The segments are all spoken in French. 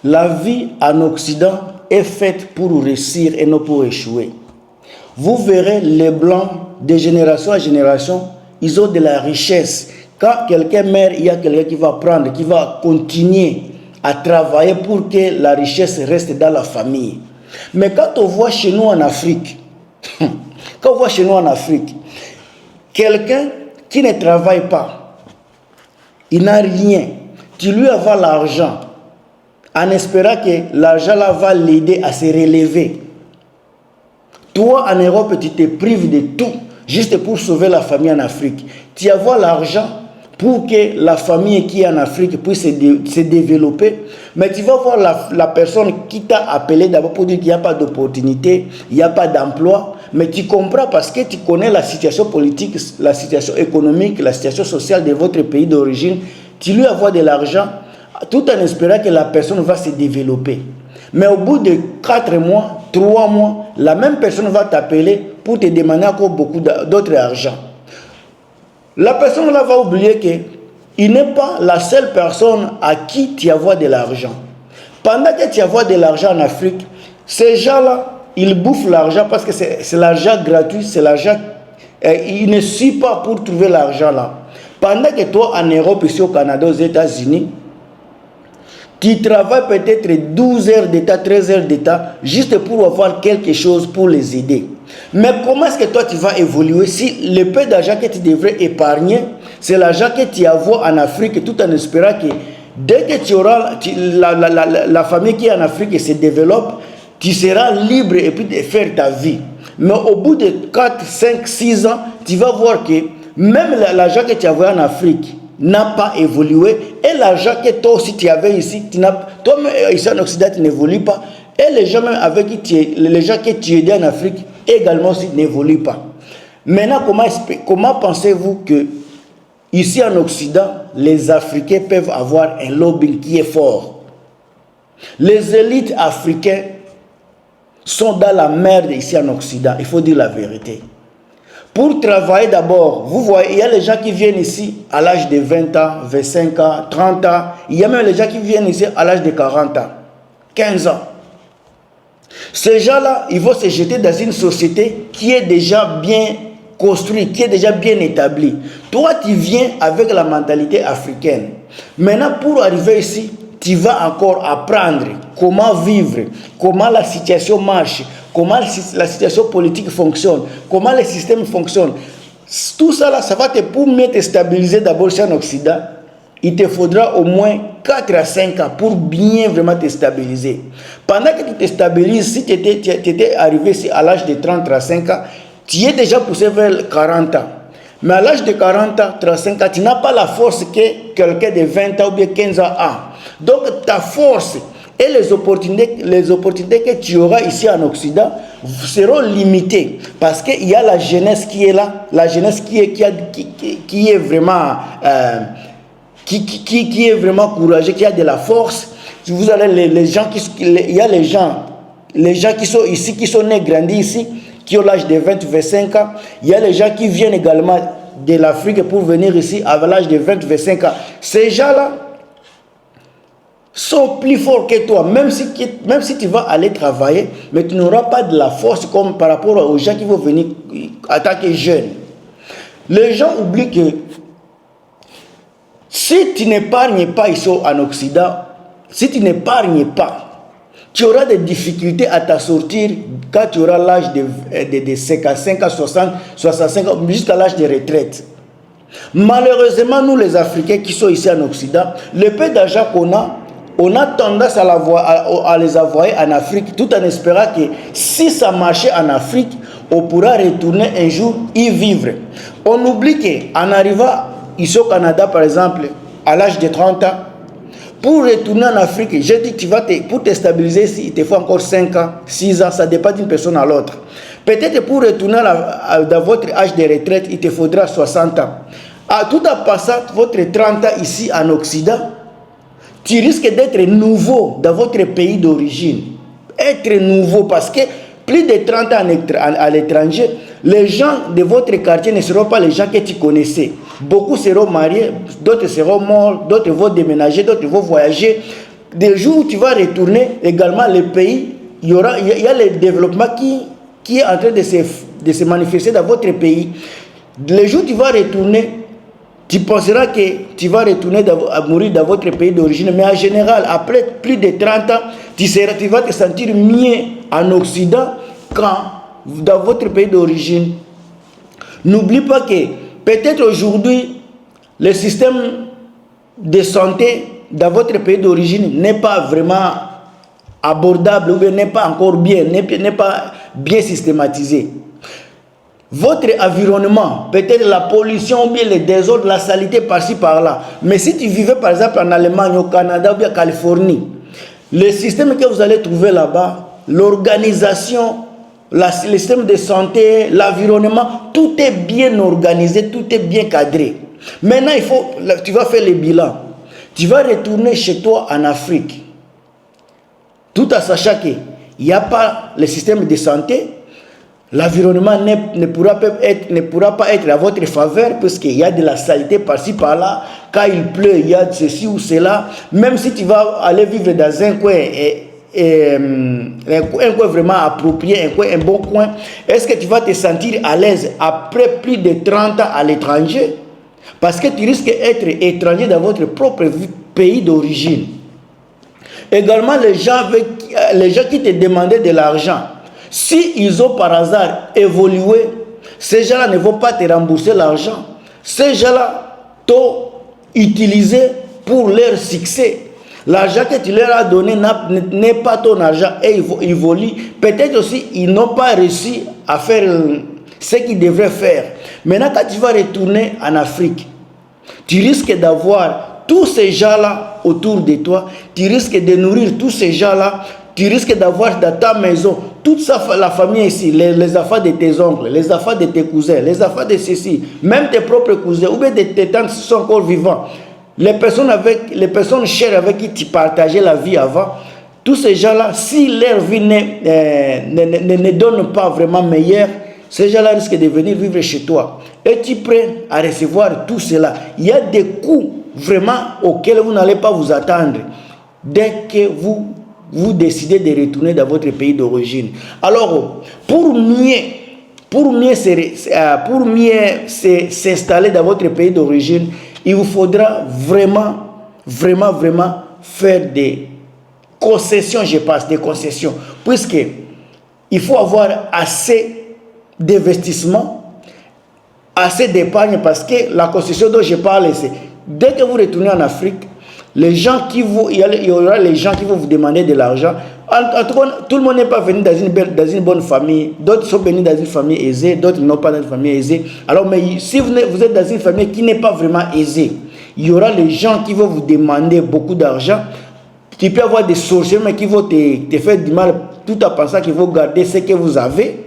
La vie en Occident est faite pour réussir et non pour échouer. Vous verrez les Blancs, de génération en génération, ils ont de la richesse. Quand quelqu'un meurt, il y a quelqu'un qui va prendre, qui va continuer à travailler pour que la richesse reste dans la famille. Mais quand on voit chez nous en Afrique, quelqu'un qui ne travaille pas, il n'a rien, tu lui envoies l'argent en espérant que l'argent là va l'aider à se relever. Toi, en Europe, tu te prives de tout, juste pour sauver la famille en Afrique. Tu envoies l'argent pour que la famille qui est en Afrique puisse se développer. Mais tu vas voir la personne qui t'a appelé d'abord pour dire qu'il n'y a pas d'opportunité, il n'y a pas d'emploi. Mais tu comprends parce que tu connais la situation politique, la situation économique, la situation sociale de votre pays d'origine. Tu lui envoies de l'argent tout en espérant que la personne va se développer. Mais au bout de 4 mois, 3 mois, la même personne va t'appeler pour te demander encore beaucoup d'autres argent. La personne là va oublier qu'il n'est pas la seule personne à qui tu envoies de l'argent. Pendant que tu envoies de l'argent en Afrique, ces gens-là, ils bouffent l'argent parce que c'est l'argent gratuit, c'est l'argent. Ils ne suivent pas pour trouver l'argent là. Pendant que toi, en Europe, ici au Canada, aux États-Unis, tu travailles peut-être 12 heures d'État, 13 heures d'État, juste pour avoir quelque chose pour les aider. Mais comment est-ce que toi tu vas évoluer si le peu d'argent que tu devrais épargner, c'est l'argent que tu envoies en Afrique, tout en espérant que dès que tu auras la famille qui est en Afrique se développe, tu seras libre et puis de faire ta vie. Mais au bout de 4, 5, 6 ans, tu vas voir que même l'argent que tu envoies en Afrique n'a pas évolué, et l'argent que toi aussi tu avais ici, toi-même ici en Occident tu n'évolues pas, et les gens même avec qui les gens que tu aidais en Afrique également aussi n'évoluent pas. Maintenant, comment pensez-vous que ici en Occident, les Africains peuvent avoir un lobbying qui est fort? Les élites africaines sont dans la merde ici en Occident, il faut dire la vérité. Pour travailler d'abord, vous voyez, il y a les gens qui viennent ici à l'âge de 20 ans, 25 ans, 30 ans. Il y a même les gens qui viennent ici à l'âge de 40 ans, 15 ans. Ces gens-là, ils vont se jeter dans une société qui est déjà bien construite, qui est déjà bien établie. Toi, tu viens avec la mentalité africaine. Maintenant, pour arriver ici, tu vas encore apprendre comment vivre, comment la situation marche, comment la situation politique fonctionne, comment le système fonctionne. Tout ça, là, ça va te pour mieux te stabiliser d'abord ici en Occident. Il te faudra au moins 4 à 5 ans pour bien vraiment te stabiliser. Pendant que tu te stabilises, si tu étais arrivé ici à l'âge de 30 à 5 ans, tu es déjà poussé vers 40 ans. Mais à l'âge de 40 ans, 35 ans, tu n'as pas la force que quelqu'un de 20 ans ou bien 15 ans a. Donc ta force et les opportunités que tu auras ici en Occident seront limitées. Parce qu'il y a la jeunesse qui est là, la jeunesse qui est vraiment... qui est vraiment courageux, qui a de la force. Vous allez il y a les gens qui sont ici, qui sont nés, grandis ici, qui ont l'âge de 20, 25 ans. Il y a les gens qui viennent également de l'Afrique pour venir ici à l'âge de 20, 25 ans. Ces gens-là sont plus forts que toi, même si tu vas aller travailler, mais tu n'auras pas de la force comme par rapport aux gens qui vont venir en tant que jeunes. Les gens oublient que si tu n'épargnes pas ici en Occident, si tu n'épargnes pas, tu auras des difficultés à t'en sortir quand tu auras l'âge de 55 à 60, 65 ans, jusqu'à l'âge de retraite. Malheureusement, nous les Africains qui sont ici en Occident, le peu d'argent qu'on a, on a tendance à les envoyer en Afrique, tout en espérant que si ça marchait en Afrique, on pourra retourner un jour y vivre. On oublie qu'en arrivant ici au Canada, par exemple, à l'âge de 30 ans, pour retourner en Afrique, j'ai dit que pour te stabiliser ici, il te faut encore 5 ans, 6 ans, ça dépend d'une personne à l'autre. Peut-être pour retourner dans votre âge de retraite, il te faudra 60 ans. Tout en passant votre 30 ans ici en Occident, tu risques d'être nouveau dans votre pays d'origine. Être nouveau parce que plus de 30 ans à l'étranger, les gens de votre quartier ne seront pas les gens que tu connaissais. Beaucoup seront mariés, d'autres seront morts, d'autres vont déménager, d'autres vont voyager. des jours où tu vas retourner, également le pays, il y a le développement qui est en train de se manifester dans votre pays. Les jours où tu vas retourner, tu penseras que tu vas retourner à mourir dans votre pays d'origine, mais en général, après plus de 30 ans, tu vas te sentir mieux en Occident qu'en dans votre pays d'origine. N'oublie pas que peut-être aujourd'hui, le système de santé dans votre pays d'origine n'est pas vraiment abordable ou n'est pas encore bien, n'est pas bien systématisé. Votre environnement, peut-être la pollution ou bien les désordres, la saleté par-ci par-là. Mais si tu vivais par exemple en Allemagne, au Canada ou bien en Californie, le système que vous allez trouver là-bas, l'organisation, le système de santé, l'environnement, tout est bien organisé, tout est bien cadré. Maintenant, tu vas faire le bilan. Tu vas retourner chez toi en Afrique, tout en sachant qu'il n'y a pas le système de santé, l'environnement ne pourra pas être à votre faveur parce qu'il y a de la saleté par-ci par-là. Quand il pleut, il y a ceci ou cela. Même si tu vas aller vivre dans un coin, un coin vraiment approprié, un bon coin, est-ce que tu vas te sentir à l'aise après plus de 30 ans à l'étranger? Parce que tu risques d'être étranger dans votre propre pays d'origine. Également, les gens qui te demandaient de l'argent, si ils ont par hasard évolué, ces gens-là ne vont pas te rembourser l'argent. Ces gens-là t'ont utilisé pour leur succès. L'argent que tu leur as donné n'est pas ton argent et ils volent. Peut-être aussi, ils n'ont pas réussi à faire ce qu'ils devraient faire. Maintenant, quand tu vas retourner en Afrique, tu risques d'avoir tous ces gens-là autour de toi. Tu risques de nourrir tous ces gens-là. Tu risques d'avoir dans ta maison toute la famille ici, les enfants de tes oncles, les enfants de tes cousins, les enfants de ceci, même tes propres cousins, ou bien de tes tantes qui sont encore vivants. Les personnes chères avec qui tu partageais la vie avant, tous ces gens-là, si leur vie ne donne pas vraiment meilleur, ces gens-là risquent de venir vivre chez toi. Es-tu prêt à recevoir tout cela? Il y a des coûts vraiment auxquels vous n'allez pas vous attendre dès que vous décidez de retourner dans votre pays d'origine. Alors, pour mieux s'installer dans votre pays d'origine, il vous faudra vraiment faire des concessions, je pense, des concessions. Puisque il faut avoir assez d'investissement, assez d'épargne, parce que la concession dont je parle, c'est dès que vous retournez en Afrique, il y aura les gens qui vont vous demander de l'argent. En tout cas, tout le monde n'est pas venu dans une bonne famille. D'autres sont venus dans une famille aisée, d'autres n'ont pas dans une famille aisée. Alors, mais si vous êtes dans une famille qui n'est pas vraiment aisée, il y aura les gens qui vont vous demander beaucoup d'argent. Tu peux avoir des sorciers, mais qui vont te faire du mal tout en pensant qu'ils vont garder ce que vous avez.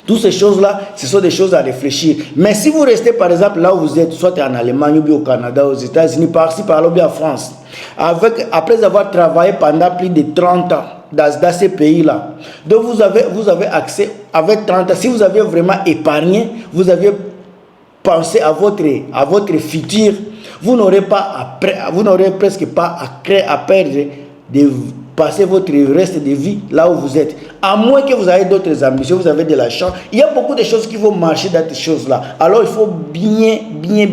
Toutes ces choses-là, ce sont des choses à réfléchir. Mais si vous restez, par exemple, là où vous êtes, soit en Allemagne, ou bien au Canada, aux États-Unis, par-ci, par-là, ou bien en France, après avoir travaillé pendant plus de 30 ans dans ces pays-là, donc vous avez accès, avec 30 ans, si vous avez vraiment épargné, vous avez pensé à votre futur, vous n'aurez presque pas à perdre de passer votre reste de vie là où vous êtes. À moins que vous ayez d'autres ambitions, vous avez de la chance. Il y a beaucoup de choses qui vont marcher dans ces choses-là. Alors il faut bien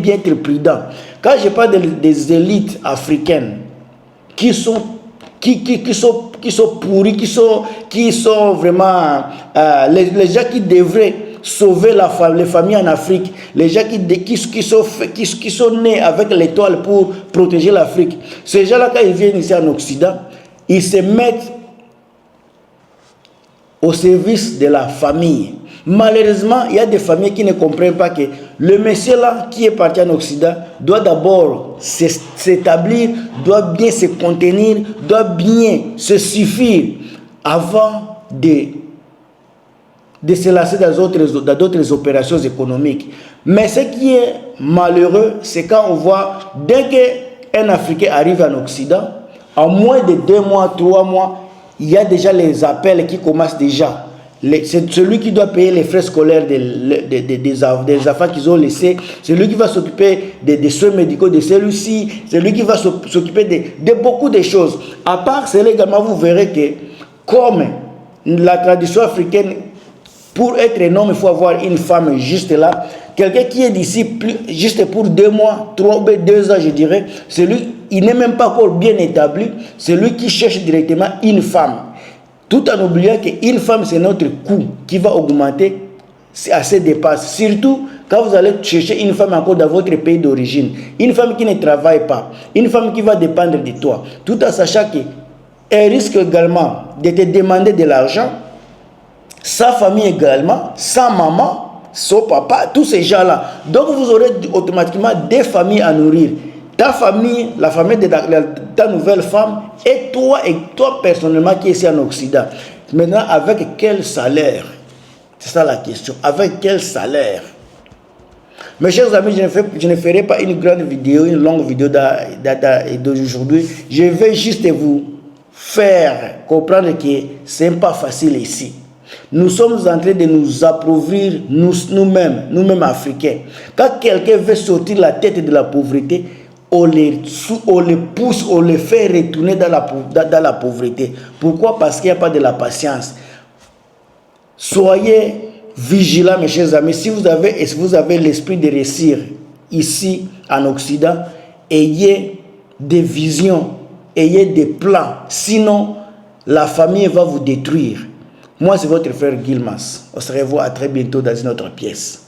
être prudent. Quand je parle des élites africaines qui sont pourris, qui sont vraiment les gens qui devraient sauver les familles en Afrique, les gens qui sont nés avec l'étoile pour protéger l'Afrique. Ces gens-là, quand ils viennent ici en Occident, ils se mettent au service de la famille. Malheureusement, il y a des familles qui ne comprennent pas que le monsieur-là qui est parti en Occident doit d'abord s'établir, doit bien se contenir, doit bien se suffire avant de se lancer dans d'autres opérations économiques. Mais ce qui est malheureux, c'est quand on voit, dès qu'un Africain arrive en Occident, en moins de 2 mois, 3 mois, il y a déjà les appels qui commencent déjà. C'est celui qui doit payer les frais scolaires des enfants qu'ils ont laissés, celui qui va s'occuper des soins médicaux de celui-ci, celui qui va s'occuper de beaucoup de choses. À part cela également, vous verrez que comme la tradition africaine, pour être un homme, il faut avoir une femme juste là. Quelqu'un qui est d'ici juste pour 2 mois, 3 ou 2 ans, je dirais, il n'est même pas encore bien établi, c'est lui qui cherche directement une femme. Tout en oubliant qu'une femme, c'est notre coût qui va augmenter à ses dépenses. Surtout quand vous allez chercher une femme encore dans votre pays d'origine. Une femme qui ne travaille pas. Une femme qui va dépendre de toi. Tout en sachant qu'elle risque également de te demander de l'argent. Sa famille également, sa maman, son papa, tous ces gens-là. Donc vous aurez automatiquement des familles à nourrir. Ta famille, la famille de ta nouvelle femme, et toi personnellement qui es ici en Occident. Maintenant, avec quel salaire? C'est ça la question. Avec quel salaire? Mes chers amis, je ne ferai pas une grande vidéo, une longue vidéo d'aujourd'hui. Je vais juste vous faire comprendre que ce n'est pas facile ici. Nous sommes en train de nous appauvrir nous-mêmes Africains. Quand quelqu'un veut sortir la tête de la pauvreté, on les pousse, on les fait retourner dans la pauvreté. Pourquoi? Parce qu'il n'y a pas de la patience. Soyez vigilants, mes chers amis. Si vous avez l'esprit de réussir ici en Occident, ayez des visions, ayez des plans. Sinon, la famille va vous détruire. Moi, c'est votre frère Gilmas. On se revoit à très bientôt dans une autre pièce.